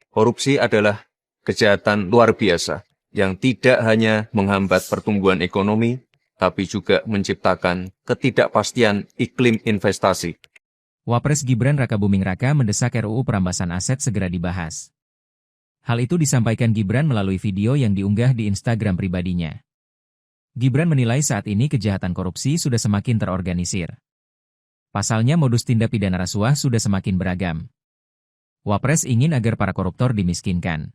Korupsi adalah kejahatan luar biasa yang tidak hanya menghambat pertumbuhan ekonomi, tapi juga menciptakan ketidakpastian iklim investasi. Wapres Gibran Rakabuming Raka mendesak RUU Perampasan Aset segera dibahas. Hal itu disampaikan Gibran melalui video yang diunggah di Instagram pribadinya. Gibran menilai saat ini kejahatan korupsi sudah semakin terorganisir. Pasalnya modus tindak pidana rasuah sudah semakin beragam. Wapres ingin agar para koruptor dimiskinkan.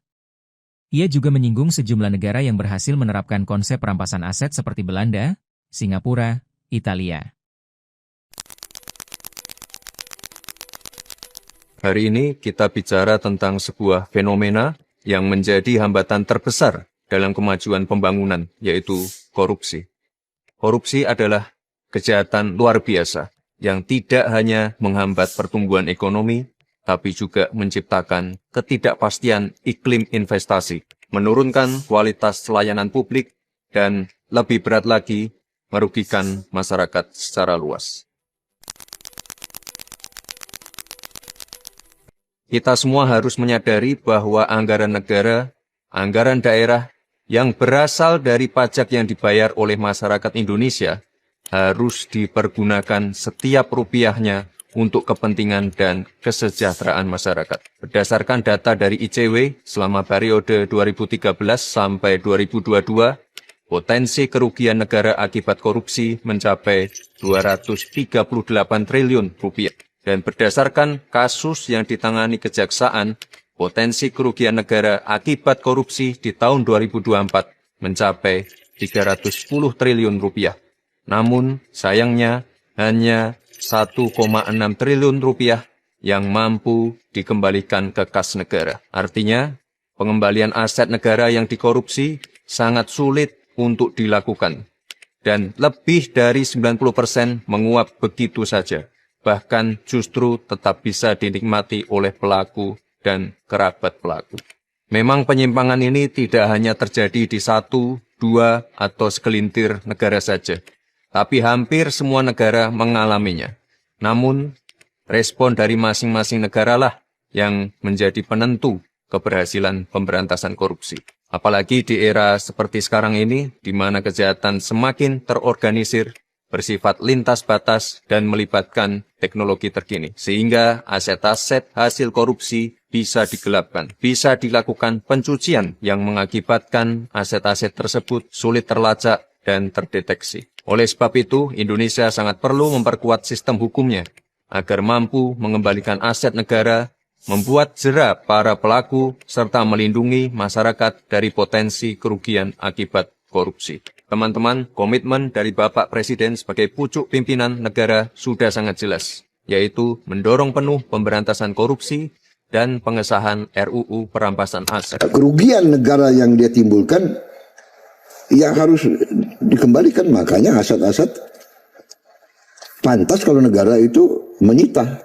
Ia juga menyinggung sejumlah negara yang berhasil menerapkan konsep perampasan aset seperti Belanda, Singapura, Italia. Hari ini kita bicara tentang sebuah fenomena yang menjadi hambatan terbesar dalam kemajuan pembangunan, yaitu korupsi. Korupsi adalah kejahatan luar biasa yang tidak hanya menghambat pertumbuhan ekonomi, tapi juga menciptakan ketidakpastian iklim investasi, menurunkan kualitas layanan publik, dan lebih berat lagi, merugikan masyarakat secara luas. Kita semua harus menyadari bahwa anggaran negara, anggaran daerah yang berasal dari pajak yang dibayar oleh masyarakat Indonesia harus dipergunakan setiap rupiahnya untuk kepentingan dan kesejahteraan masyarakat. Berdasarkan data dari ICW selama periode 2013 sampai 2022, potensi kerugian negara akibat korupsi mencapai 238 triliun rupiah. Dan berdasarkan kasus yang ditangani kejaksaan, potensi kerugian negara akibat korupsi di tahun 2024 mencapai 310 triliun rupiah. Namun, sayangnya hanya 1,6 triliun rupiah yang mampu dikembalikan ke kas negara. Artinya, pengembalian aset negara yang dikorupsi sangat sulit untuk dilakukan. Dan lebih dari 90% menguap begitu saja. Bahkan justru tetap bisa dinikmati oleh pelaku dan kerabat pelaku. Memang penyimpangan ini tidak hanya terjadi di 1, 2, atau segelintir negara saja. Tapi hampir semua negara mengalaminya. Namun, respon dari masing-masing negara lah yang menjadi penentu keberhasilan pemberantasan korupsi. Apalagi di era seperti sekarang ini, di mana kejahatan semakin terorganisir, bersifat lintas batas, dan melibatkan teknologi terkini. Sehingga aset-aset hasil korupsi bisa digelapkan, bisa dilakukan pencucian yang mengakibatkan aset-aset tersebut sulit terlacak dan terdeteksi. Oleh sebab itu, Indonesia sangat perlu memperkuat sistem hukumnya agar mampu mengembalikan aset negara, membuat jera para pelaku, serta melindungi masyarakat dari potensi kerugian akibat korupsi. Teman-teman, komitmen dari Bapak Presiden sebagai pucuk pimpinan negara sudah sangat jelas, yaitu mendorong penuh pemberantasan korupsi dan pengesahan RUU Perampasan Aset. Kerugian negara yang dia timbulkan yang harus dikembalikan, makanya aset-aset pantas kalau negara itu menyita.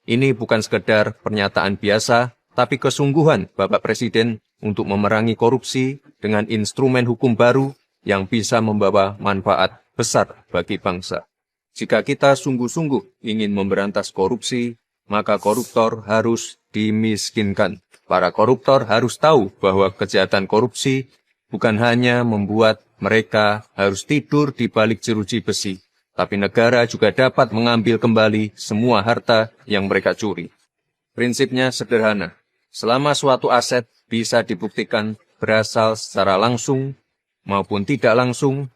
Ini bukan sekedar pernyataan biasa, tapi kesungguhan Bapak Presiden untuk memerangi korupsi dengan instrumen hukum baru yang bisa membawa manfaat besar bagi bangsa. Jika kita sungguh-sungguh ingin memberantas korupsi, maka koruptor harus dimiskinkan. Para koruptor harus tahu bahwa kejahatan korupsi bukan hanya membuat mereka harus tidur di balik jeruji besi, tapi negara juga dapat mengambil kembali semua harta yang mereka curi. Prinsipnya sederhana, selama suatu aset bisa dibuktikan berasal secara langsung maupun tidak langsung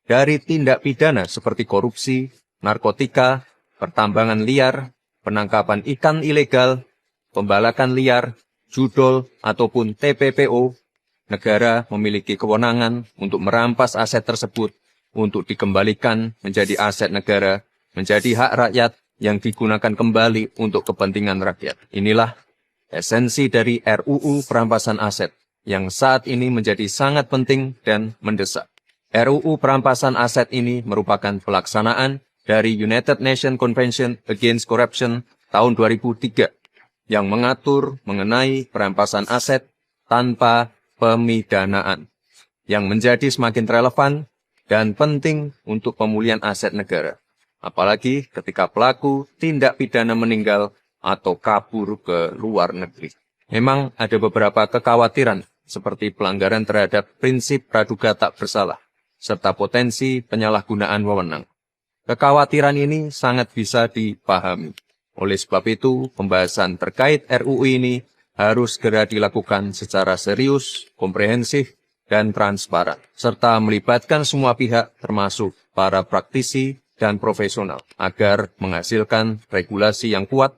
dari tindak pidana seperti korupsi, narkotika, pertambangan liar, penangkapan ikan ilegal, pembalakan liar, judol, ataupun TPPO, negara memiliki kewenangan untuk merampas aset tersebut untuk dikembalikan menjadi aset negara, menjadi hak rakyat yang digunakan kembali untuk kepentingan rakyat. Inilah esensi dari RUU Perampasan Aset yang saat ini menjadi sangat penting dan mendesak. RUU Perampasan Aset ini merupakan pelaksanaan dari United Nations Convention Against Corruption tahun 2003 yang mengatur mengenai perampasan aset tanpa pemidanaan, yang menjadi semakin relevan dan penting untuk pemulihan aset negara. Apalagi ketika pelaku tindak pidana meninggal atau kabur ke luar negeri. Memang ada beberapa kekhawatiran seperti pelanggaran terhadap prinsip praduga tak bersalah, serta potensi penyalahgunaan wewenang. Kekhawatiran ini sangat bisa dipahami. Oleh sebab itu, pembahasan terkait RUU ini harus segera dilakukan secara serius, komprehensif, dan transparan, serta melibatkan semua pihak termasuk para praktisi dan profesional, agar menghasilkan regulasi yang kuat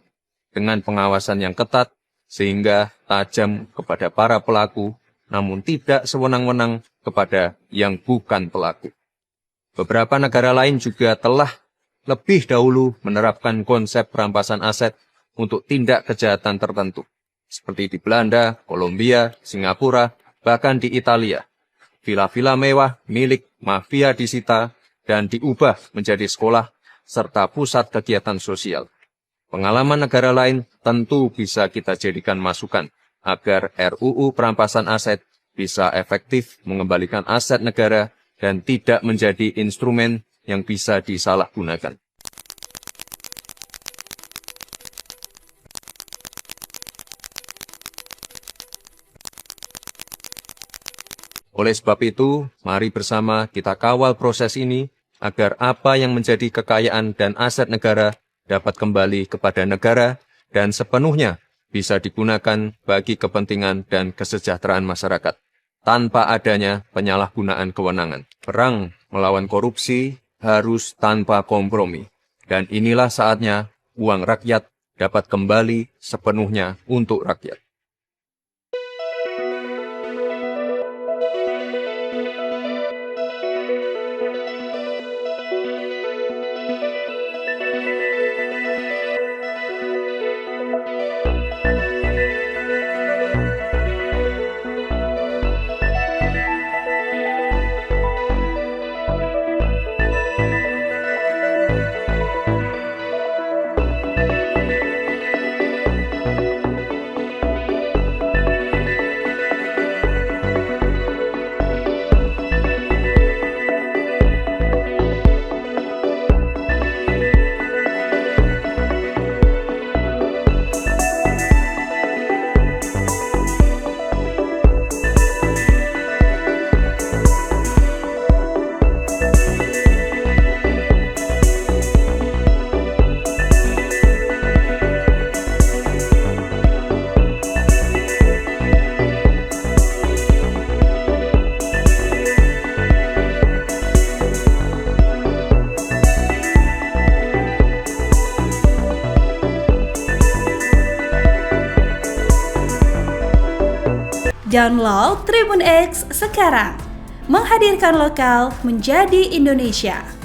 dengan pengawasan yang ketat, sehingga tajam kepada para pelaku, namun tidak sewenang-wenang kepada yang bukan pelaku. Beberapa negara lain juga telah lebih dahulu menerapkan konsep perampasan aset untuk tindak kejahatan tertentu, seperti di Belanda, Kolombia, Singapura, bahkan di Italia. Villa-villa mewah milik mafia disita dan diubah menjadi sekolah serta pusat kegiatan sosial. Pengalaman negara lain tentu bisa kita jadikan masukan agar RUU perampasan aset bisa efektif mengembalikan aset negara dan tidak menjadi instrumen yang bisa disalahgunakan. Oleh sebab itu, mari bersama kita kawal proses ini agar apa yang menjadi kekayaan dan aset negara dapat kembali kepada negara dan sepenuhnya bisa digunakan bagi kepentingan dan kesejahteraan masyarakat, tanpa adanya penyalahgunaan kewenangan. Perang melawan korupsi harus tanpa kompromi, dan inilah saatnya uang rakyat dapat kembali sepenuhnya untuk rakyat. Download Tribun X sekarang, menghadirkan lokal menjadi Indonesia.